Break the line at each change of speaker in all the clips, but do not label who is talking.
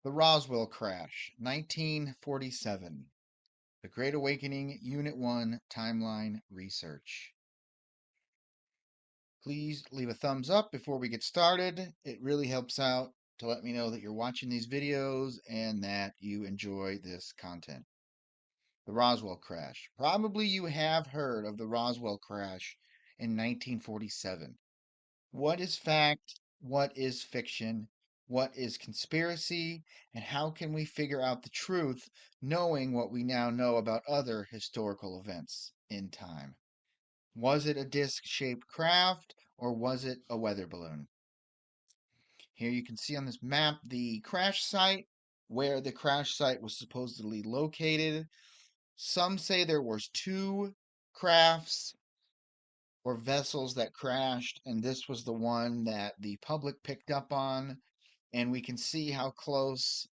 The Roswell Crash, 1947. The Great Awakening, Unit 1, Timeline Research. Please leave a thumbs up before we get started. It really helps out to let me know that you're watching these videos and that you enjoy this content. The Roswell Crash. Probably you have heard of the Roswell Crash in 1947. What is fact? What is fiction? What is conspiracy? And how can we figure out the truth knowing what we now know about other historical events in time? Was it a disc shaped craft or was it a weather balloon? Here you can see on this map the crash site, where the crash site was supposedly located. Some say there was two crafts or vessels that crashed, and this was the one that the public picked up on, and we can see how close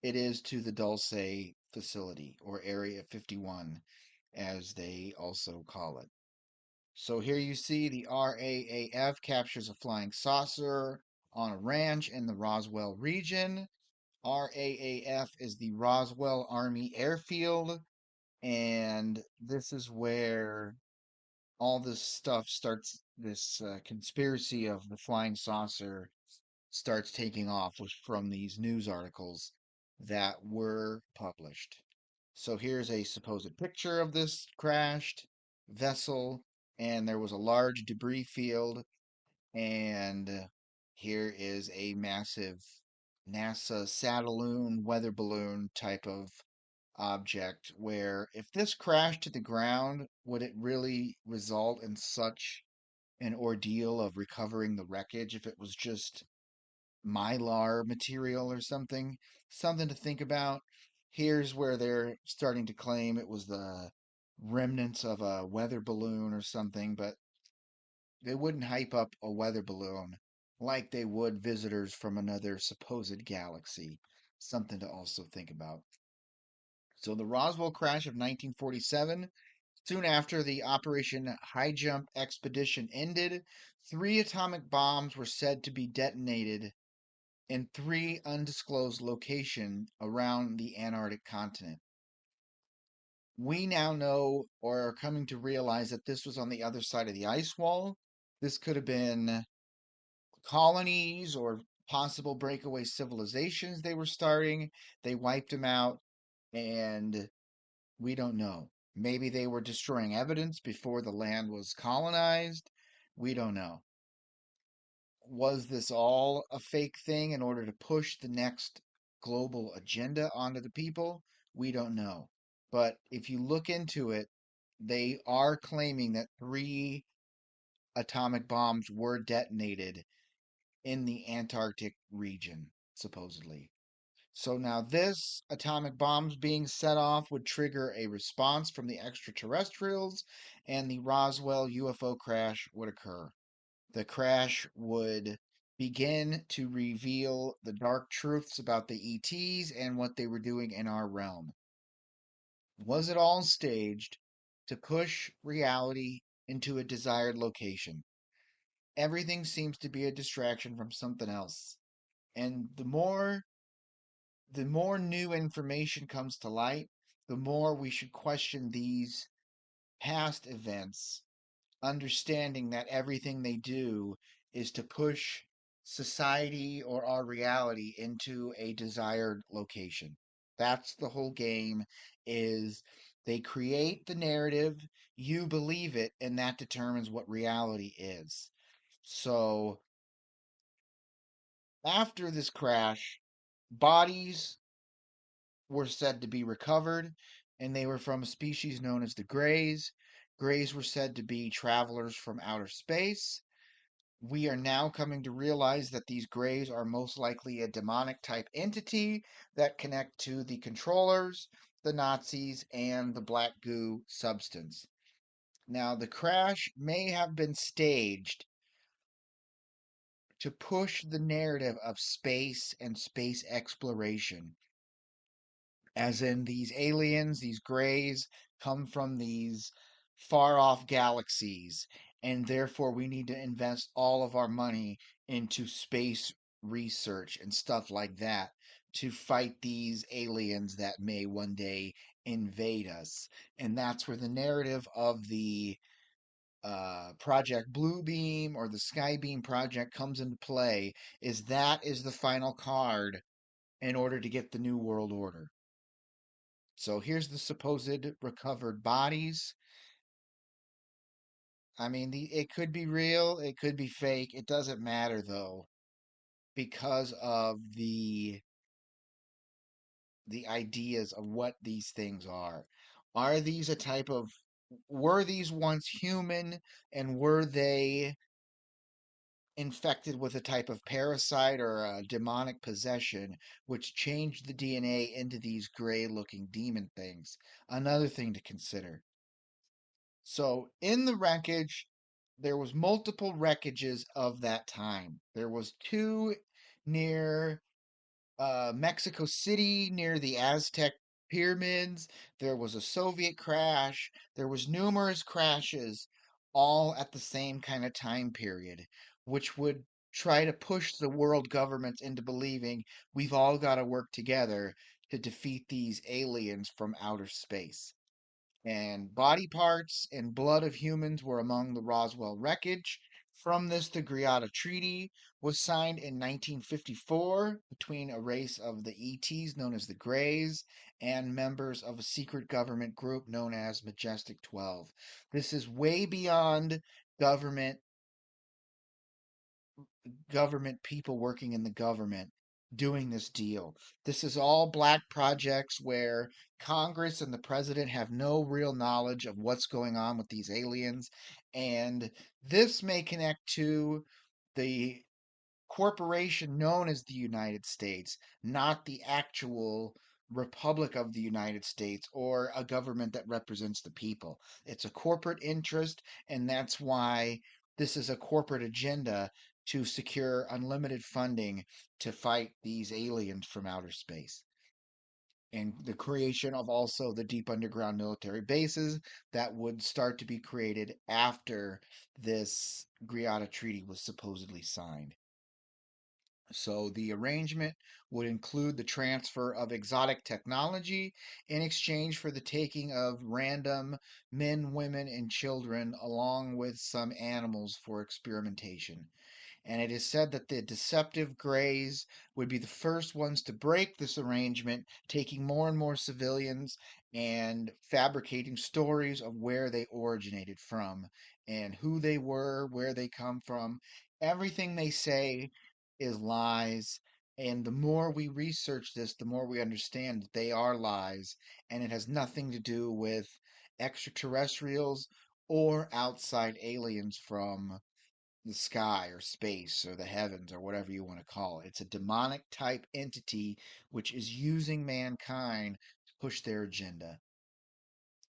it is to the Dulce facility, or Area 51, as they also call it. So here you see the RAAF captures a flying saucer on a ranch in the Roswell region. RAAF is the Roswell Army Airfield, and this is where all this stuff starts, this conspiracy of the flying saucer starts taking off from these news articles that were published. So here's a supposed picture of this crashed vessel, and there was a large debris field, and here is a massive NASA Satelloon weather balloon type of object where if this crashed to the ground, would it really result in such an ordeal of recovering the wreckage if it was just mylar material or something? Something to think about. Here's where they're starting to claim it was the remnants of a weather balloon or something, but they wouldn't hype up a weather balloon like they would visitors from another supposed galaxy. Something to also think about. So the Roswell crash of 1947, soon after the Operation High Jump expedition ended, three atomic bombs were said to be detonated in three undisclosed locations around the Antarctic continent. We now know or are coming to realize that this was on the other side of the ice wall. This could have been colonies or possible breakaway civilizations they were starting. They wiped them out, and we don't know. Maybe they were destroying evidence before the land was colonized. We don't know. Was this all a fake thing in order to push the next global agenda onto the people? We don't know. But if you look into it, they are claiming that three atomic bombs were detonated in the Antarctic region, supposedly. So now this atomic bombs being set off would trigger a response from the extraterrestrials, and the Roswell UFO crash would occur. The crash would begin to reveal the dark truths about the ETs and what they were doing in our realm. Was it all staged to push reality into a desired location? Everything seems to be a distraction from something else. And the more new information comes to light, the more we should question these past events, understanding that everything they do is to push society or our reality into a desired location. That's the whole game is they create the narrative, you believe it, and that determines what reality is. So after this crash, bodies were said to be recovered, and they were from a species known as the Greys. Greys were said to be travelers from outer space. We are now coming to realize that these Greys are most likely a demonic type entity that connect to the controllers, the Nazis, and the black goo substance. Now, the crash may have been staged to push the narrative of space and space exploration, as in these aliens, these Greys, come from these far off galaxies, and therefore we need to invest all of our money into space research and stuff like that to fight these aliens that may one day invade us. And that's where the narrative of the Project Bluebeam or the Skybeam project comes into play, is that is the final card in order to get the New World Order. So here's the supposed recovered bodies. I mean, it could be real, it could be fake. It doesn't matter though, because of the ideas of what these things are. Are these a type of, were these once human, and were they infected with a type of parasite or a demonic possession which changed the DNA into these gray looking demon things? Another thing to consider. So in the wreckage, there was multiple wreckages of that time. There was two near Mexico City near the Aztec pyramids. There was a Soviet crash. There was numerous crashes all at the same kind of time period, which would try to push the world governments into believing we've all got to work together to defeat these aliens from outer space. And body parts and blood of humans were among the Roswell wreckage. From this, the Greada Treaty was signed in 1954 between a race of the ETs known as the Greys and members of a secret government group known as Majestic 12. This is way beyond government government people working in the government doing this deal. This is all black projects where Congress and the president have no real knowledge of what's going on with these aliens. And this may connect to the corporation known as the United States, not the actual Republic of the United States or a government that represents the people. It's a corporate interest, and that's why this is a corporate agenda to secure unlimited funding to fight these aliens from outer space. And the creation of also the deep underground military bases that would start to be created after this Greada Treaty was supposedly signed. So the arrangement would include the transfer of exotic technology in exchange for the taking of random men, women, and children, along with some animals for experimentation. And it is said that the deceptive Greys would be the first ones to break this arrangement, taking more and more civilians and fabricating stories of where they originated from and who they were, where they come from. Everything they say is lies. And the more we research this, the more we understand that they are lies, and it has nothing to do with extraterrestrials or outside aliens from the sky or space or the heavens or whatever you want to call it. It's a demonic type entity which is using mankind to push their agenda.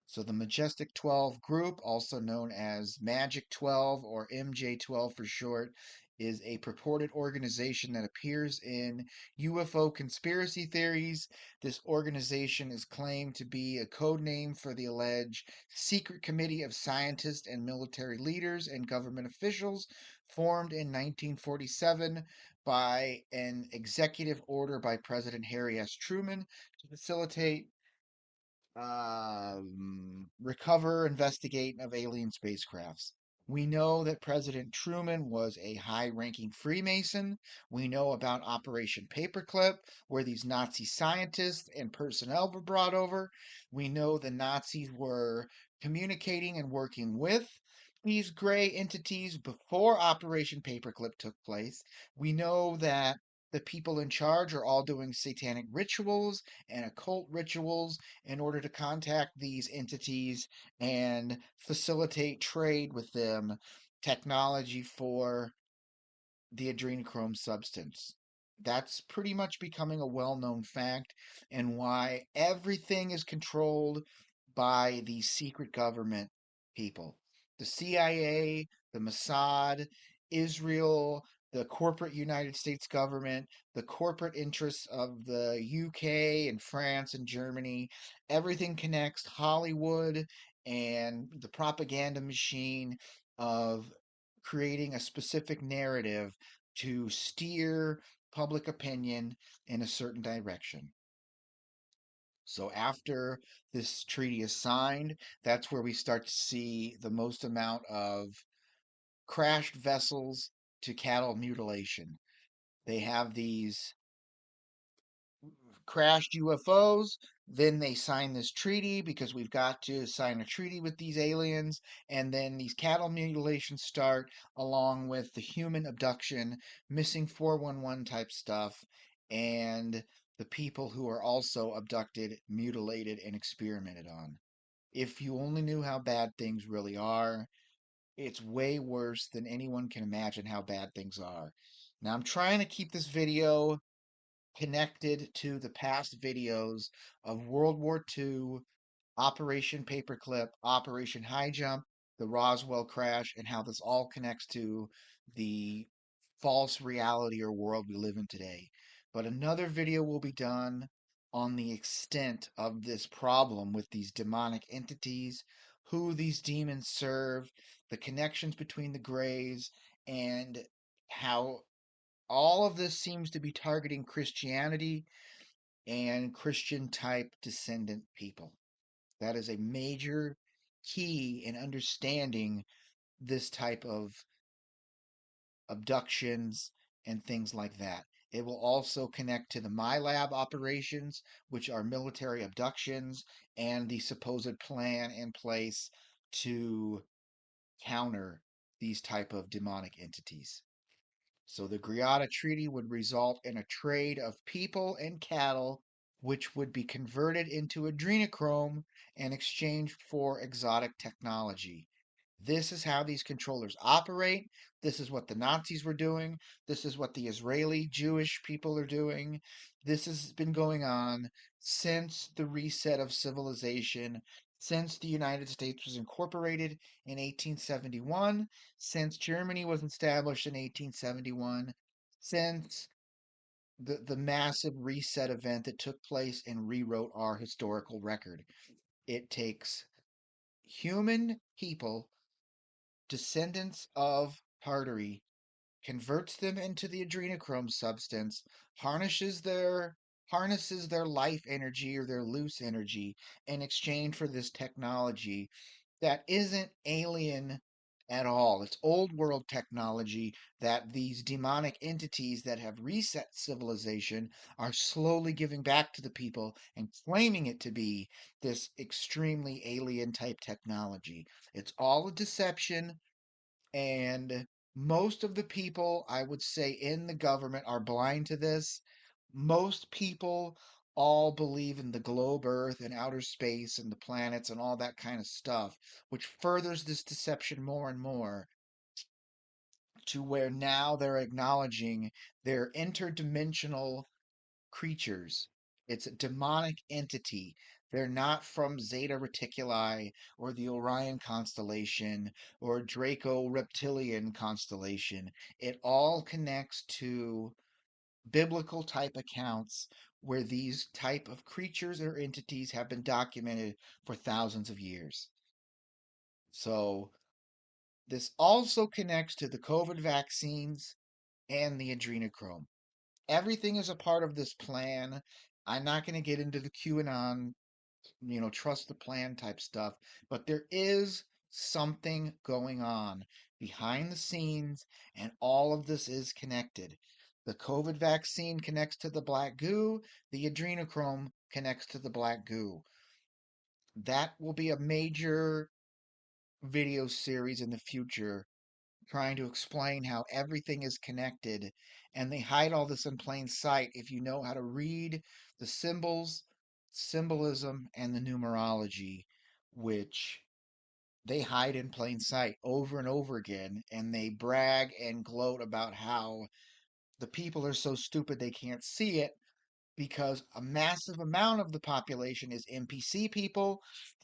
So the Majestic 12 group, also known as Magic 12 or MJ12 for short, is a purported organization that appears in UFO conspiracy theories. This organization is claimed to be a code name for the alleged secret committee of scientists and military leaders and government officials formed in 1947 by an executive order by President Harry S. Truman to facilitate recover, investigate of alien spacecrafts. We know that President Truman was a high ranking Freemason. We know about Operation Paperclip, where these Nazi scientists and personnel were brought over. We know the Nazis were communicating and working with these gray entities before Operation Paperclip took place. We know that the people in charge are all doing satanic rituals and occult rituals in order to contact these entities and facilitate trade with them, technology for the adrenochrome substance. That's pretty much becoming a well known fact, and why everything is controlled by the secret government people. The CIA, the Mossad, Israel, the corporate United States government, the corporate interests of the UK and France and Germany. Everything connects Hollywood and the propaganda machine of creating a specific narrative to steer public opinion in a certain direction. So after this treaty is signed, that's where we start to see the most amount of crashed vessels to cattle mutilation. They have these crashed UFOs. Then they sign this treaty because we've got to sign a treaty with these aliens. And then these cattle mutilations start along with the human abduction, missing 411 type stuff, and the people who are also abducted, mutilated, and experimented on. If you only knew how bad things really are, it's way worse than anyone can imagine how bad things are. Now, I'm trying to keep this video connected to the past videos of World War II, Operation Paperclip, Operation High Jump, the Roswell Crash, and how this all connects to the false reality or world we live in today. But another video will be done on the extent of this problem with these demonic entities, who these demons serve, the connections between the grays, and how all of this seems to be targeting Christianity and Christian type descendant people. That is a major key in understanding this type of abductions and things like that. It will also connect to the MyLab operations, which are military abductions, and the supposed plan in place to counter these type of demonic entities. So the Greada Treaty would result in a trade of people and cattle, which would be converted into adrenochrome and exchanged for exotic technology. This is how these controllers operate. This is what the Nazis were doing. This is what the Israeli Jewish people are doing. This has been going on since the reset of civilization, since the United States was incorporated in 1871, since Germany was established in 1871, since the massive reset event that took place and rewrote our historical record. It takes human people, descendants of Tartary, converts them into the adrenochrome substance, harnesses their life energy or their loose energy in exchange for this technology that isn't alien at all. It's old world technology that these demonic entities that have reset civilization are slowly giving back to the people and claiming it to be this extremely alien type technology. It's all a deception, and most of the people, I would say, in the government are blind to this. Most people all believe in the globe Earth and outer space and the planets and all that kind of stuff, which furthers this deception more and more to where now they're acknowledging they're interdimensional creatures. It's a demonic entity. They're not from Zeta Reticuli or the Orion constellation or Draco Reptilian constellation. It all connects to biblical type accounts where these type of creatures or entities have been documented for thousands of years. So this also connects to the COVID vaccines and the adrenochrome. Everything is a part of this plan. I'm not going to get into the QAnon, trust the plan type stuff, but there is something going on behind the scenes, and all of this is connected. The COVID vaccine connects to the black goo, the adrenochrome connects to the black goo. That will be a major video series in the future trying to explain how everything is connected, and they hide all this in plain sight if you know how to read the symbols, symbolism, and the numerology, which they hide in plain sight over and over again, and they brag and gloat about how the people are so stupid they can't see it because a massive amount of the population is NPC people.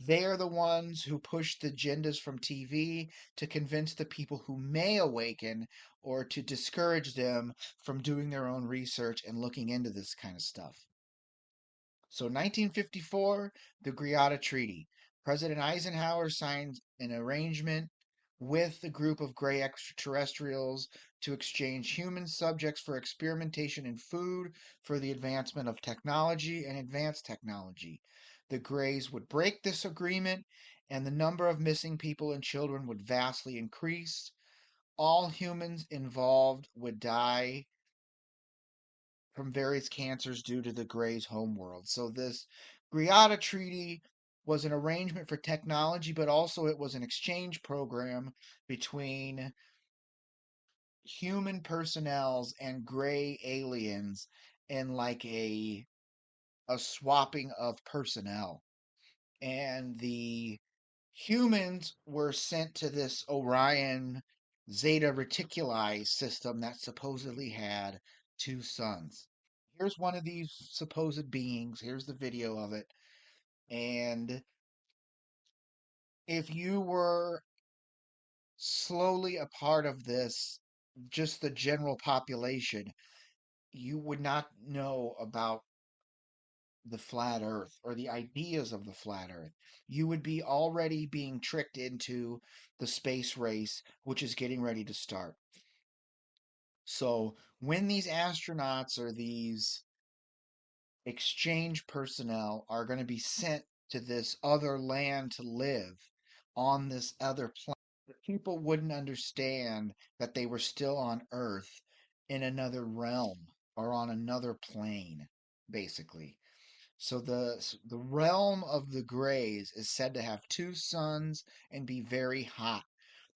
They're the ones who push the agendas from TV to convince the people who may awaken or to discourage them from doing their own research and looking into this kind of stuff. So, 1954, the Greada Treaty. President Eisenhower signed an arrangement with a group of gray extraterrestrials to exchange human subjects for experimentation in food for the advancement of technology and advanced technology. The Greys would break this agreement, and the number of missing people and children would vastly increase. All humans involved would die from various cancers due to the Greys' homeworld. So, this Greada Treaty was an arrangement for technology, but also it was an exchange program between human personnels and gray aliens in like a swapping of personnel. And the humans were sent to this Orion Zeta Reticuli system that supposedly had two suns. Here's one of these supposed beings. Here's the video of it. And if you were slowly a part of this, just the general population, you would not know about the flat earth or the ideas of the flat earth. You would be already being tricked into the space race, which is getting ready to start. So, when these astronauts or these exchange personnel are going to be sent to this other land to live on this other planet, people wouldn't understand that they were still on Earth in another realm or on another plane, basically. So the realm of the Greys is said to have two suns and be very hot.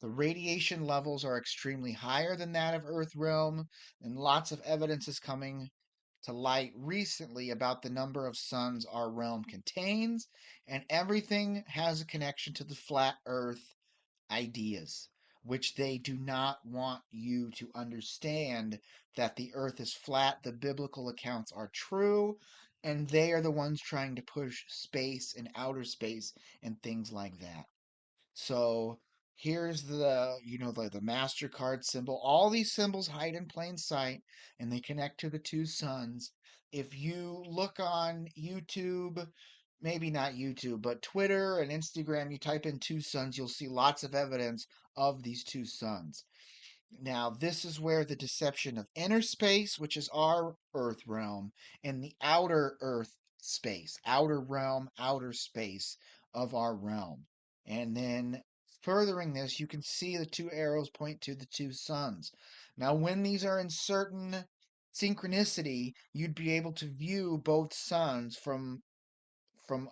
The radiation levels are extremely higher than that of Earth realm, and lots of evidence is coming to light recently about the number of suns our realm contains, and everything has a connection to the flat Earth ideas, which they do not want you to understand that the earth is flat. The biblical accounts are true, and they are the ones trying to push space and outer space and things like that. So here's the MasterCard symbol. All these symbols hide in plain sight and they connect to the two suns. If you look on YouTube, maybe not YouTube, but Twitter and Instagram, you type in two suns, you'll see lots of evidence of these two suns. Now, this is where the deception of inner space, which is our earth realm, and the outer earth space, outer realm, outer space of our realm. And then furthering this, you can see the two arrows point to the two suns. Now, when these are in certain synchronicity, you'd be able to view both suns from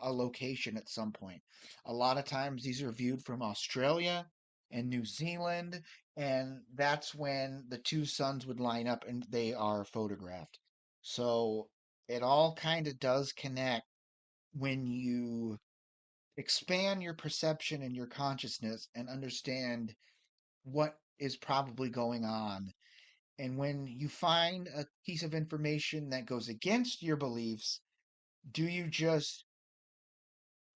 a location at some point. A lot of times these are viewed from Australia and New Zealand, and that's when the two suns would line up and they are photographed. So it all kind of does connect when you expand your perception and your consciousness and understand what is probably going on. And when you find a piece of information that goes against your beliefs, do you just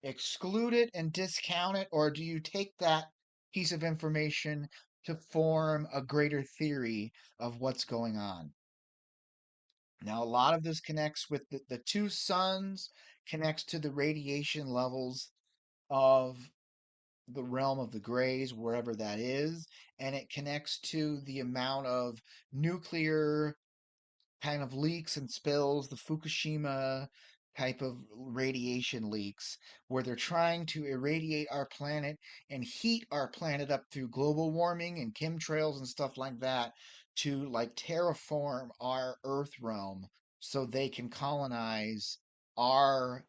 exclude it and discount it, or do you take that piece of information to form a greater theory of what's going on? Now, a lot of this connects with the two suns, connects to the radiation levels of the realm of the grays, wherever that is, and it connects to the amount of nuclear kind of leaks and spills, the Fukushima type of radiation leaks, where they're trying to irradiate our planet and heat our planet up through global warming and chemtrails and stuff like that to like terraform our Earth realm so they can colonize our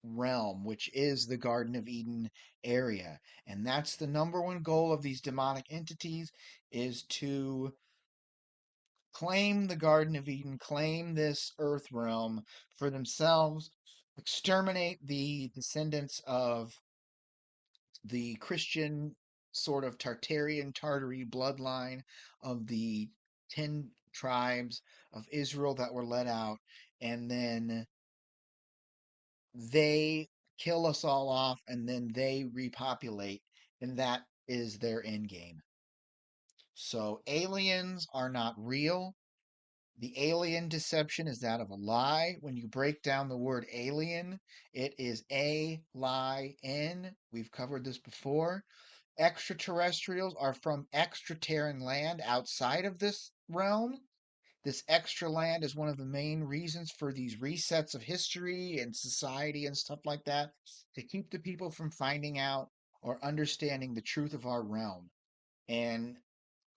realm, which is the Garden of Eden area. And that's the number one goal of these demonic entities is to claim the Garden of Eden, claim this earth realm for themselves, exterminate the descendants of the Christian sort of Tartarian, Tartary bloodline of the 10 tribes of Israel that were let out, and then they kill us all off, and then they repopulate, and that is their end game. So aliens are not real. The alien deception is that of a lie. When you break down the word alien, it is a lie in. We've covered this before. Extraterrestrials are from extraterran land outside of this realm. This extra land is one of the main reasons for these resets of history and society and stuff like that, to keep the people from finding out or understanding the truth of our realm. And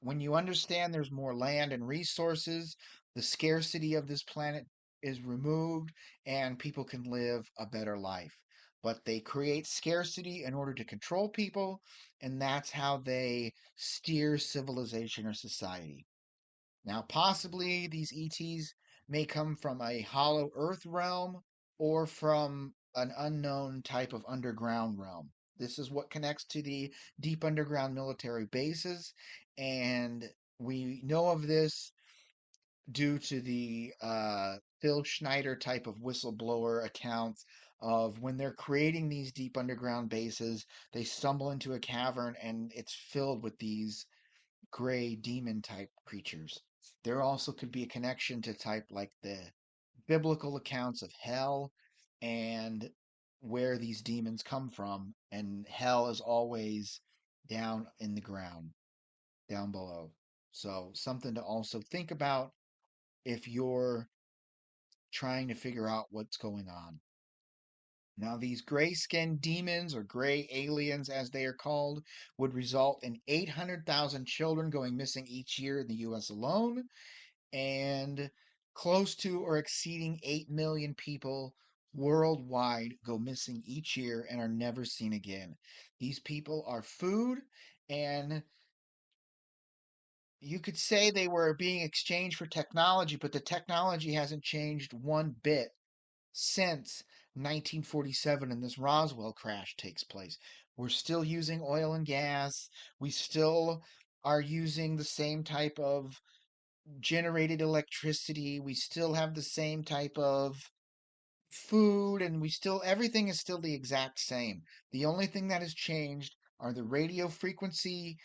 when you understand there's more land and resources, the scarcity of this planet is removed and people can live a better life. But they create scarcity in order to control people, and that's how they steer civilization or society. Now, possibly these ETs may come from a hollow earth realm or from an unknown type of underground realm. This is what connects to the deep underground military bases, and we know of this due to the Phil Schneider type of whistleblower accounts of when they're creating these deep underground bases, they stumble into a cavern and it's filled with these gray demon type creatures. There also could be a connection to type like the biblical accounts of hell and where these demons come from. And hell is always down in the ground, down below. So, something to also think about if you're trying to figure out what's going on. Now, these gray skinned demons, or gray aliens as they are called, would result in 800,000 children going missing each year in the US alone, and close to or exceeding 8 million people worldwide go missing each year and are never seen again. These people are food, and you could say they were being exchanged for technology, but the technology hasn't changed one bit since 1947 and this Roswell crash takes place. We're still using oil and gas. We still are using the same type of generated electricity. We still have the same type of food, and everything is still the exact same. The only thing that has changed are the radio frequency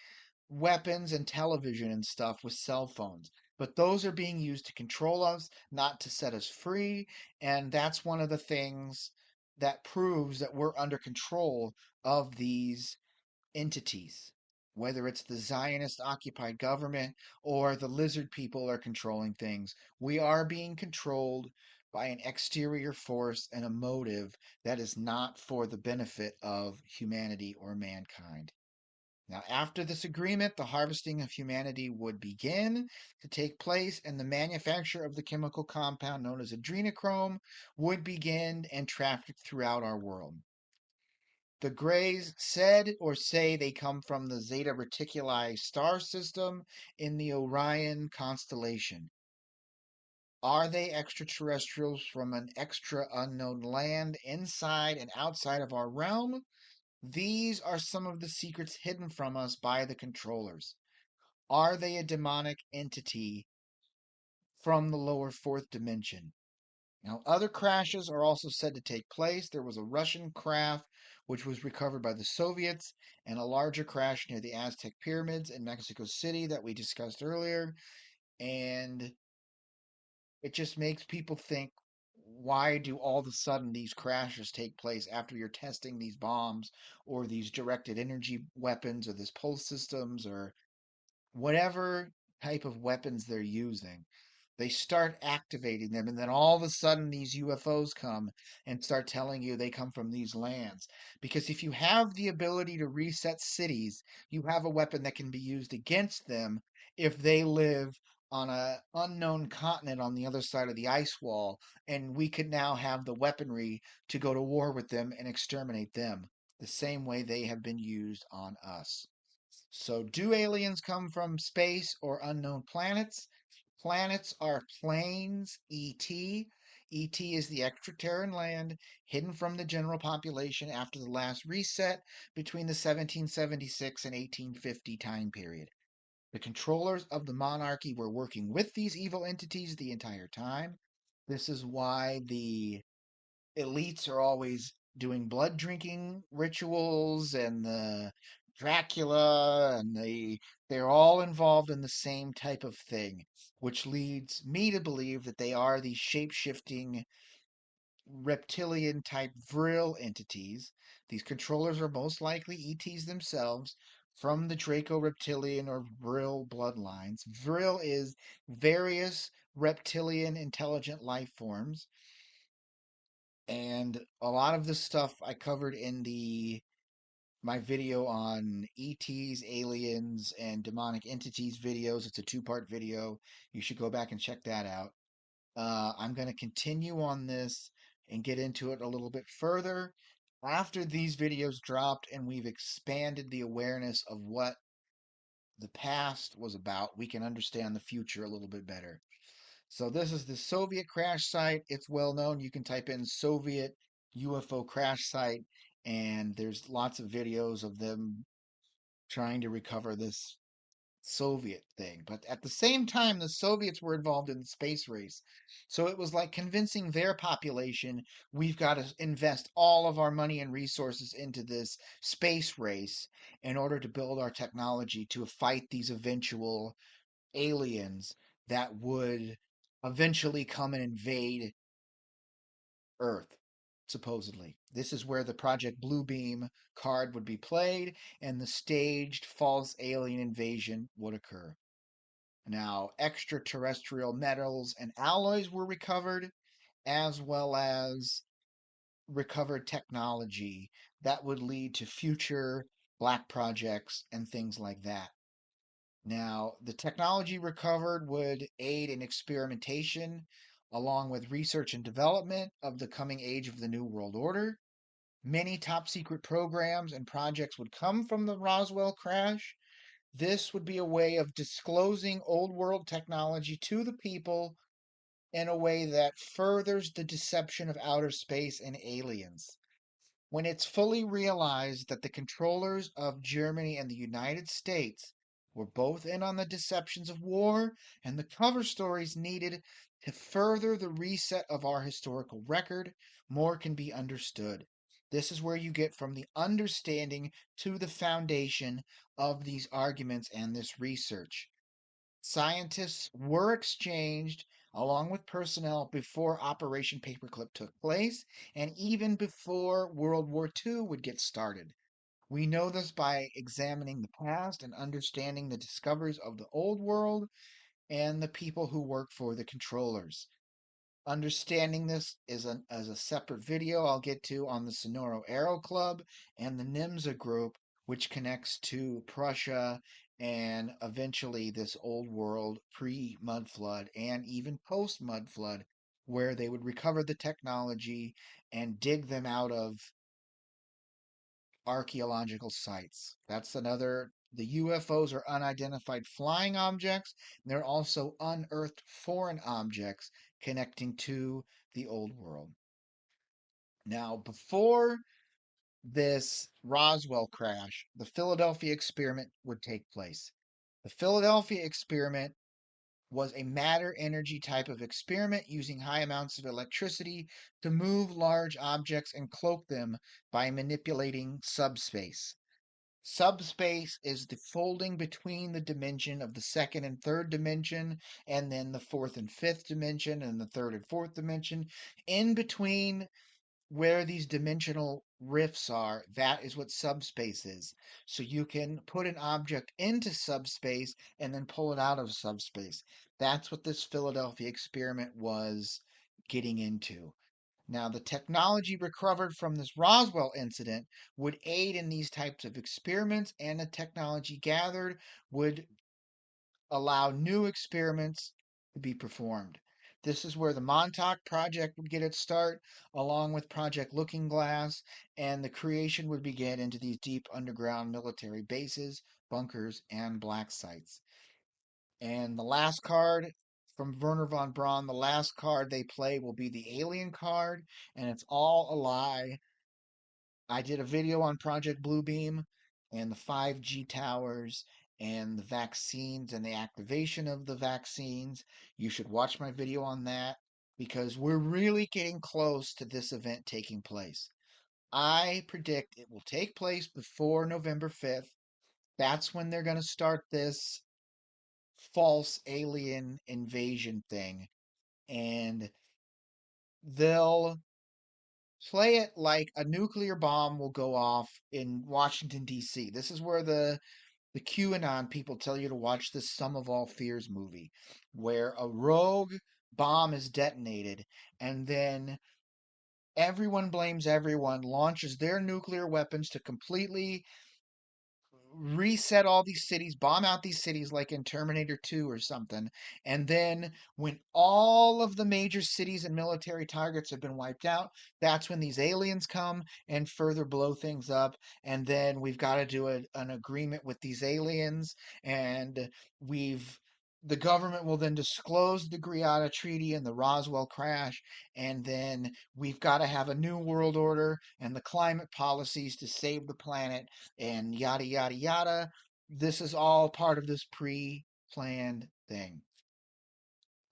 weapons and television and stuff with cell phones. But those are being used to control us, not to set us free. And that's one of the things that proves that we're under control of these entities. Whether it's the Zionist occupied government or the lizard people are controlling things, we are being controlled by an exterior force and a motive that is not for the benefit of humanity or mankind. Now, after this agreement, the harvesting of humanity would begin to take place, and the manufacture of the chemical compound known as adrenochrome would begin and traffic throughout our world. The Greys said or say they come from the Zeta Reticuli star system in the Orion constellation. Are they extraterrestrials from an extra unknown land inside and outside of our realm? These are some of the secrets hidden from us by the controllers. Are they a demonic entity from the lower fourth dimension? Now, other crashes are also said to take place. There was a Russian craft which was recovered by the Soviets, and a larger crash near the Aztec pyramids in Mexico City that we discussed earlier. And it just makes people think, why do all of a sudden these crashes take place after you're testing these bombs or these directed energy weapons or these pulse systems or whatever type of weapons they're using? They start activating them, and then all of a sudden, these UFOs come and start telling you they come from these lands. Because if you have the ability to reset cities, you have a weapon that can be used against them if they live on an unknown continent on the other side of the ice wall, and we could now have the weaponry to go to war with them and exterminate them the same way they have been used on us. So, do aliens come from space or unknown planets? Planets are planes, ET. ET is the extraterran land hidden from the general population after the last reset between the 1776 and 1850 time period. The controllers of the monarchy were working with these evil entities the entire time. This is why the elites are always doing blood drinking rituals, and the Dracula and they're all involved in the same type of thing, which leads me to believe that they are these shape-shifting reptilian type vril entities. These controllers are most likely ETs themselves from the Draco reptilian or Vril bloodlines. Vril is various reptilian intelligent life forms. And a lot of this stuff I covered in the my video on ETs, aliens, and demonic entities videos. It's a two-part video. You should go back and check that out. I'm going to continue on this and get into it a little bit further after these videos dropped and we've expanded the awareness of what the past was about. We can understand the future a little bit better. So this is the Soviet crash site. It's well known. You can type in Soviet UFO crash site, and there's lots of videos of them trying to recover this Soviet thing. But at the same time, the Soviets were involved in the space race. So it was like convincing their population we've got to invest all of our money and resources into this space race in order to build our technology to fight these eventual aliens that would eventually come and invade Earth, supposedly. This is where the Project Bluebeam card would be played and the staged false alien invasion would occur. Now, extraterrestrial metals and alloys were recovered, as well as recovered technology that would lead to future black projects and things like that. Now, the technology recovered would aid in experimentation along with research and development of the coming age of the New World Order. Many top secret programs and projects would come from the Roswell crash. This would be a way of disclosing old world technology to the people in a way that furthers the deception of outer space and aliens. When it's fully realized that the controllers of Germany and the United States were both in on the deceptions of war and the cover stories needed to further the reset of our historical record, more can be understood. This is where you get from the understanding to the foundation of these arguments and this research. Scientists were exchanged along with personnel before Operation Paperclip took place and even before World War II would get started. We know this by examining the past and understanding the discoveries of the old world and the people who work for the controllers. Understanding this is as a separate video I'll get to on the Sonoro Aero Club and the NIMSA group, which connects to Prussia and eventually this old world pre mud flood and even post mud flood, where they would recover the technology and dig them out of archaeological sites. That's another. The UFOs are unidentified flying objects. They're also unearthed foreign objects connecting to the old world. Now, before this Roswell crash, the Philadelphia experiment would take place. The Philadelphia experiment was a matter energy type of experiment using high amounts of electricity to move large objects and cloak them by manipulating subspace. Subspace is the folding between the dimension of the second and third dimension, and then the fourth and fifth dimension, and the third and fourth dimension. In between where these dimensional rifts are, that is what subspace is. So you can put an object into subspace and then pull it out of subspace. That's what this Philadelphia experiment was getting into. Now, the technology recovered from this Roswell incident would aid in these types of experiments, and the technology gathered would allow new experiments to be performed. This is where the Montauk Project would get its start, along with Project Looking Glass, and the creation would begin into these deep underground military bases, bunkers, and black sites. And the last card from Werner von Braun, the last card they play will be the alien card, and it's all a lie. I did a video on Project Bluebeam and the 5G towers and the vaccines and the activation of the vaccines. You should watch my video on that because we're really getting close to this event taking place. I predict it will take place before November 5th. That's when they're going to start this false alien invasion thing. And they'll play it like a nuclear bomb will go off in Washington, D.C. This is where the The QAnon people tell you to watch this Sum of All Fears movie, where a rogue bomb is detonated, and then everyone blames everyone, launches their nuclear weapons to completely reset all these cities, bomb out these cities like in Terminator 2 or something. And then when all of the major cities and military targets have been wiped out, that's when these aliens come and further blow things up. And then we've got to do an agreement with these aliens. And we've the government will then disclose the Greada Treaty and the Roswell Crash, and then we've got to have a new world order and the climate policies to save the planet and yada, yada, yada. This is all part of this pre planned thing.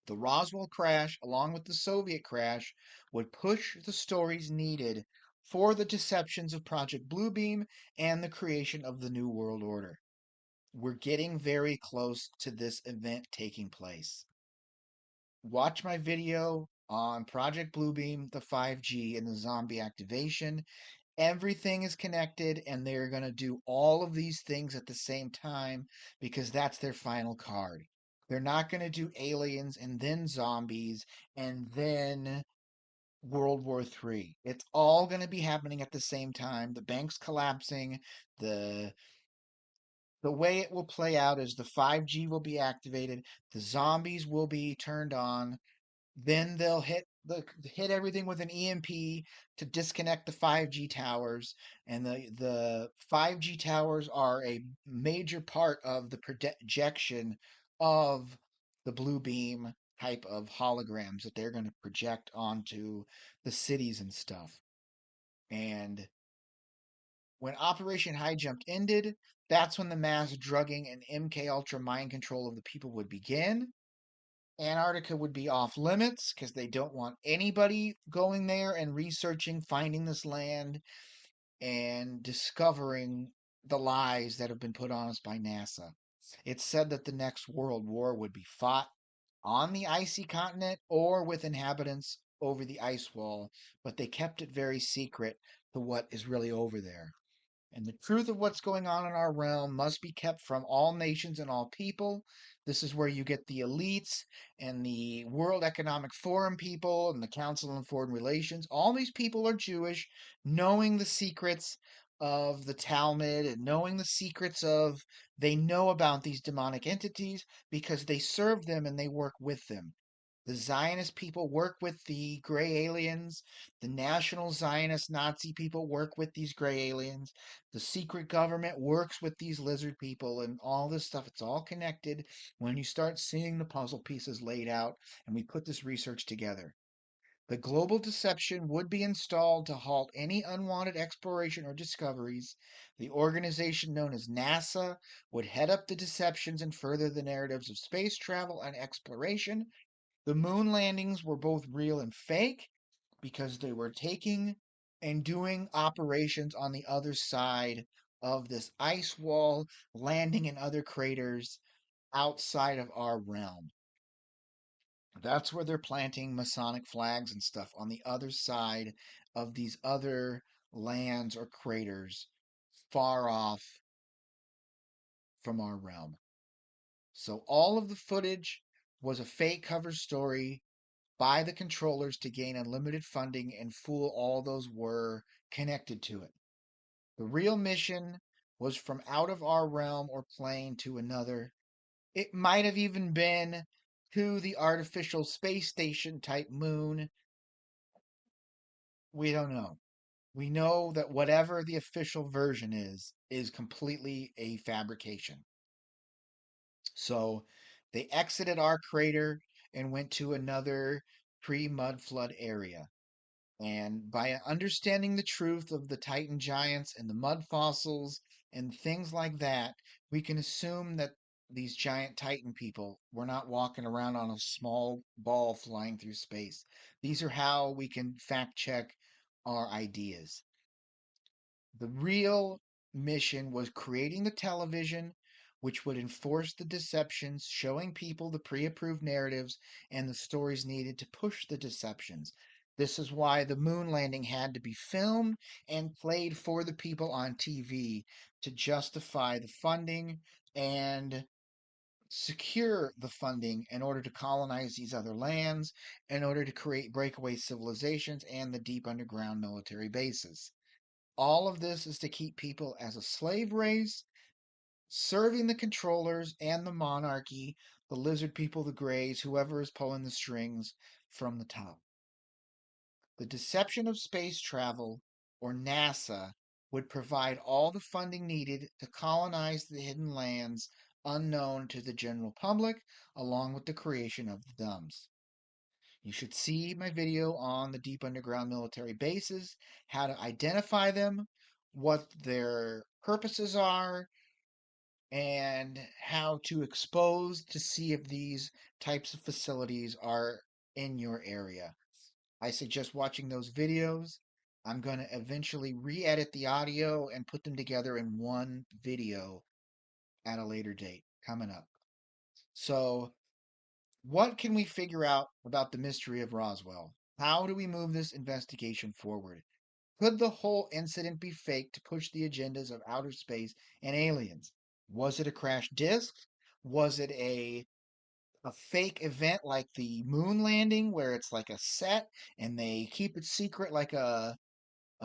The Roswell crash, along with the Soviet crash, would push the stories needed for the deceptions of Project Bluebeam and the creation of the New World Order. We're getting very close to this event taking place. Watch my video on Project Bluebeam, the 5G, and the zombie activation. Everything is connected, and they're going to do all of these things at the same time because that's their final card. They're not going to do aliens and then zombies and then World War III. It's all going to be happening at the same time. The bank's collapsing. The the way it will play out is the 5G will be activated, the zombies will be turned on, then they'll hit everything with an EMP to disconnect the 5G towers, and the 5G towers are a major part of the projection of the blue beam type of holograms that they're going to project onto the cities and stuff. And when Operation High Jump ended, that's when the mass drugging and MK Ultra mind control of the people would begin. Antarctica would be off limits because they don't want anybody going there and researching, finding this land, and discovering the lies that have been put on us by NASA. It's said that the next world war would be fought on the icy continent or with inhabitants over the ice wall, but they kept it very secret to what is really over there. And the truth of what's going on in our realm must be kept from all nations and all people. This is where you get the elites and the World Economic Forum people and the Council on Foreign Relations. All these people are Jewish, knowing the secrets of the Talmud and knowing the secrets of, they know about these demonic entities because they serve them and they work with them. The Zionist people work with the gray aliens. The National Zionist Nazi people work with these gray aliens. The secret government works with these lizard people and all this stuff. It's all connected when you start seeing the puzzle pieces laid out and we put this research together. The global deception would be installed to halt any unwanted exploration or discoveries. The organization known as NASA would head up the deceptions and further the narratives of space travel and exploration. The moon landings were both real and fake because they were taking and doing operations on the other side of this ice wall, landing in other craters outside of our realm. That's where they're planting Masonic flags and stuff on the other side of these other lands or craters far off from our realm. So all of the footage was a fake cover story by the controllers to gain unlimited funding and fool all those were connected to it. The real mission was from out of our realm or plane to another. It might have even been to the artificial space station type moon. We don't know. We know that whatever the official version is completely a fabrication. So they exited our crater and went to another pre mud flood area. And by understanding the truth of the Titan giants and the mud fossils and things like that, we can assume that these giant Titan people were not walking around on a small ball flying through space. These are how we can fact check our ideas. The real mission was creating the television, which would enforce the deceptions, showing people the pre approved narratives and the stories needed to push the deceptions. This is why the moon landing had to be filmed and played for the people on TV to justify the funding and secure the funding in order to colonize these other lands, in order to create breakaway civilizations and the deep underground military bases. All of this is to keep people as a slave race, serving the controllers and the monarchy, the lizard people, the grays, whoever is pulling the strings from the top. The deception of space travel, or NASA, would provide all the funding needed to colonize the hidden lands unknown to the general public, along with the creation of the dumbs. You should see my video on the deep underground military bases, how to identify them, what their purposes are, and how to expose to see if these types of facilities are in your area. I suggest watching those videos. I'm going to eventually re edit the audio and put them together in one video at a later date coming up. So, what can we figure out about the mystery of Roswell? How do we move this investigation forward? Could the whole incident be fake to push the agendas of outer space and aliens? Was it a crash disk? Was it a fake event like the moon landing where it's like a set and they keep it secret like a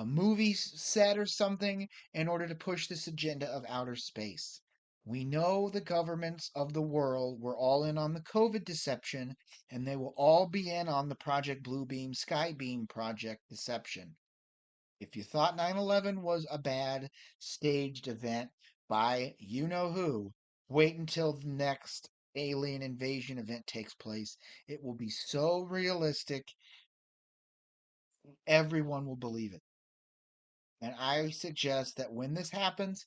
movie set or something in order to push this agenda of outer space? We know the governments of the world were all in on the COVID deception, and they will all be in on the Project Bluebeam Skybeam project deception. If you thought 9/11 was a bad staged event by you know who, wait until the next alien invasion event takes place. It will be so realistic, everyone will believe it. And I suggest that when this happens,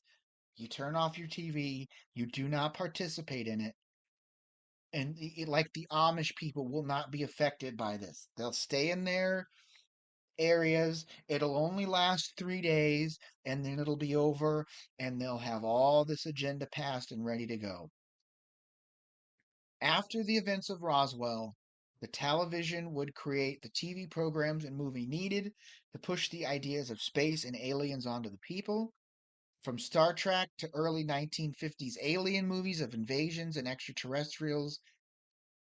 you turn off your TV, you do not participate in it. And like the Amish people will not be affected by this. They'll stay in their areas. It'll only last 3 days and then it'll be over and they'll have all this agenda passed and ready to go. After the events of Roswell, the television would create the TV programs and movie needed to push the ideas of space and aliens onto the people. From Star Trek to early 1950s alien movies of invasions and extraterrestrials,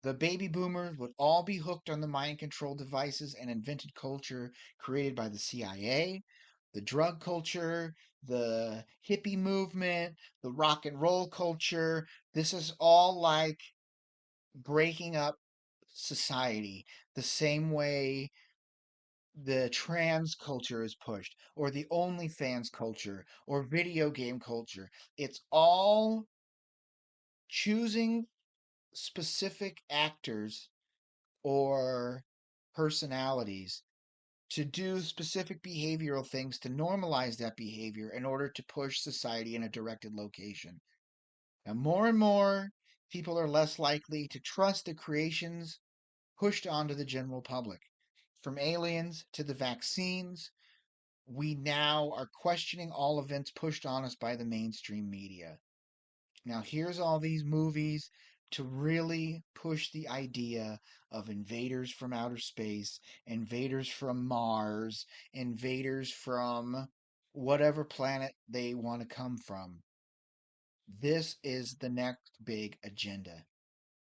the baby boomers would all be hooked on the mind control devices and invented culture created by the CIA, the drug culture, the hippie movement, the rock and roll culture. This is all like breaking up society the same way the trans culture is pushed, or the OnlyFans culture, or video game culture. It's all choosing specific actors or personalities to do specific behavioral things to normalize that behavior in order to push society in a directed location. And more people are less likely to trust the creations pushed onto the general public. From aliens to the vaccines, we now are questioning all events pushed on us by the mainstream media. Now, here's all these movies to really push the idea of invaders from outer space, invaders from Mars, invaders from whatever planet they want to come from. This is the next big agenda.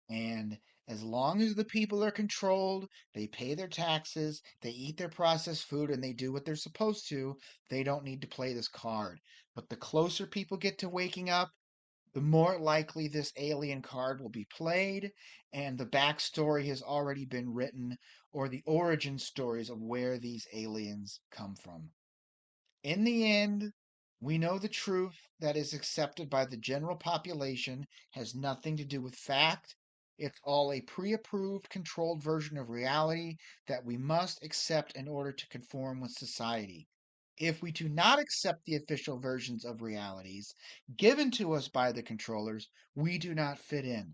And as long as the people are controlled, they pay their taxes, they eat their processed food, and they do what they're supposed to, they don't need to play this card. But the closer people get to waking up, the more likely this alien card will be played, and the backstory has already been written, or the origin stories of where these aliens come from. In the end, we know the truth that is accepted by the general population has nothing to do with fact. It's all a pre approved, controlled version of reality that we must accept in order to conform with society. If we do not accept the official versions of realities given to us by the controllers, we do not fit in.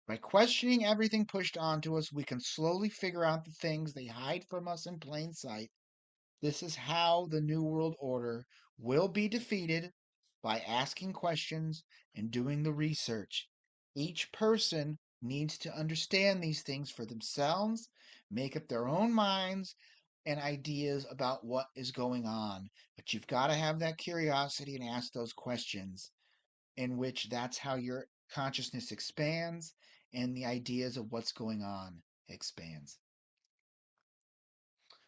By questioning everything pushed onto us, we can slowly figure out the things they hide from us in plain sight. This is how the New World Order will be defeated, by asking questions and doing the research. Each person needs to understand these things for themselves, make up their own minds and ideas about what is going on. But you've got to have that curiosity and ask those questions, in which that's how your consciousness expands and the ideas of what's going on expands.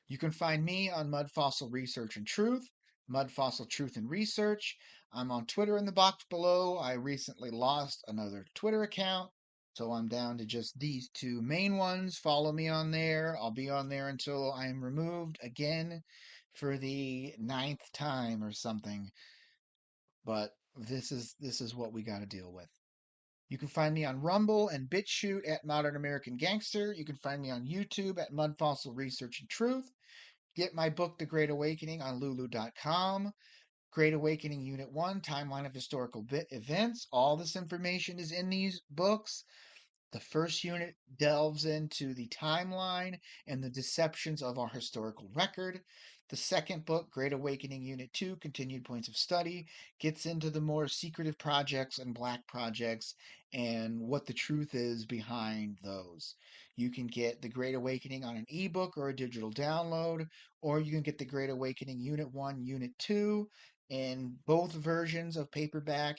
You can find me on Mud Fossil Research and Truth, Mud Fossil Truth and Research. I'm on Twitter in the box below. I recently lost another Twitter account, so I'm down to just these two main ones. Follow me on there. I'll be on there until I am removed again for the 9th time or something. But this is what we got to deal with. You can find me on Rumble and BitChute at Modern American Gangster. You can find me on YouTube at Mud Fossil Research and Truth. Get my book, The Great Awakening, on Lulu.com. Great Awakening Unit 1, Timeline of Historical Events. All this information is in these books. The first unit delves into the timeline and the deceptions of our historical record. The second book, Great Awakening Unit 2, Continued Points of Study, gets into the more secretive projects and black projects and what the truth is behind those. You can get The Great Awakening on an ebook or a digital download, or you can get The Great Awakening Unit 1, Unit 2 in both versions of paperback.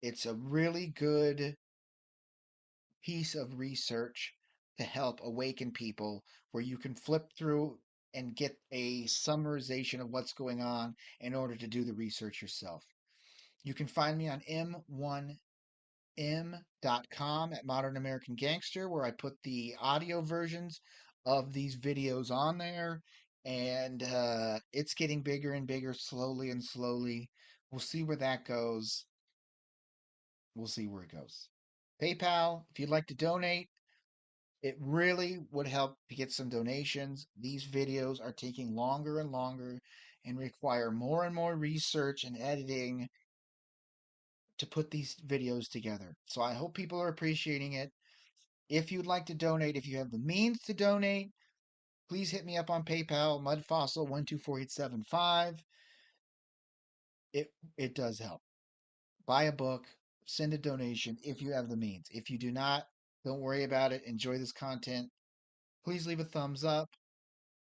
It's a really good piece of research to help awaken people, where you can flip through and get a summarization of what's going on in order to do the research yourself. You can find me on m1m.com at Modern American Gangster, where I put the audio versions of these videos on there, and it's getting bigger and bigger slowly and slowly. We'll see where that goes. We'll see where it goes. PayPal, if you'd like to donate, it really would help to get some donations. These videos are taking longer and longer and require more and more research and editing to put these videos together. So I hope people are appreciating it. If you'd like to donate, if you have the means to donate, please hit me up on PayPal, mudfossil124875. It does help. Buy a book, send a donation if you have the means. If you do not, don't worry about it. Enjoy this content. Please leave a thumbs up.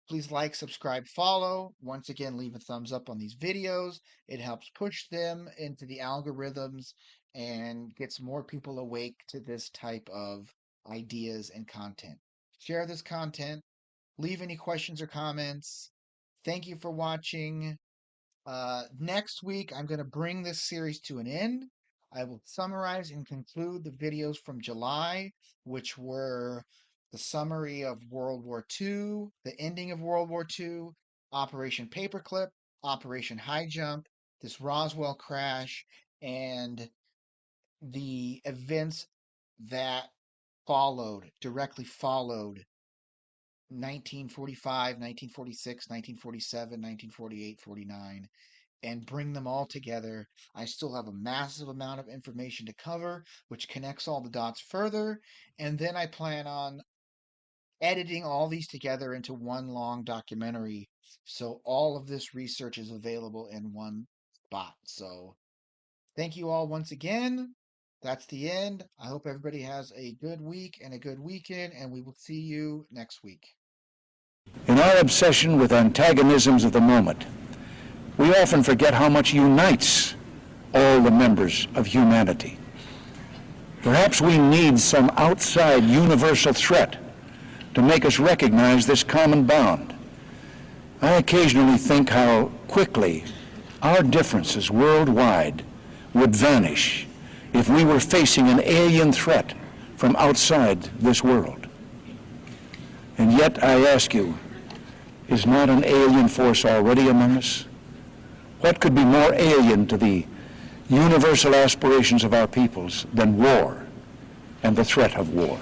Please like, subscribe, follow. Once again, leave a thumbs up on these videos. It helps push them into the algorithms and gets more people awake to this type of ideas and content. Share this content. Leave any questions or comments. Thank you for watching. Next week, I'm going to bring this series to an end. I will summarize and conclude the videos from July, which were the summary of World War II, the ending of World War II, Operation Paperclip, Operation High Jump, this Roswell crash, and the events that directly followed 1945, 1946, 1947, 1948, 49, and bring them all together. I still have a massive amount of information to cover, which connects all the dots further, and then I plan on editing all these together into one long documentary, so all of this research is available in one spot. So thank you all once again. That's the end. I hope everybody has a good week and a good weekend, and we will see you next week.
In our obsession with antagonisms of the moment, we often forget how much unites all the members of humanity. Perhaps we need some outside universal threat to make us recognize this common bond. I occasionally think how quickly our differences worldwide would vanish if we were facing an alien threat from outside this world. And yet I ask you, is not an alien force already among us? What could be more alien to the universal aspirations of our peoples than war and the threat of war?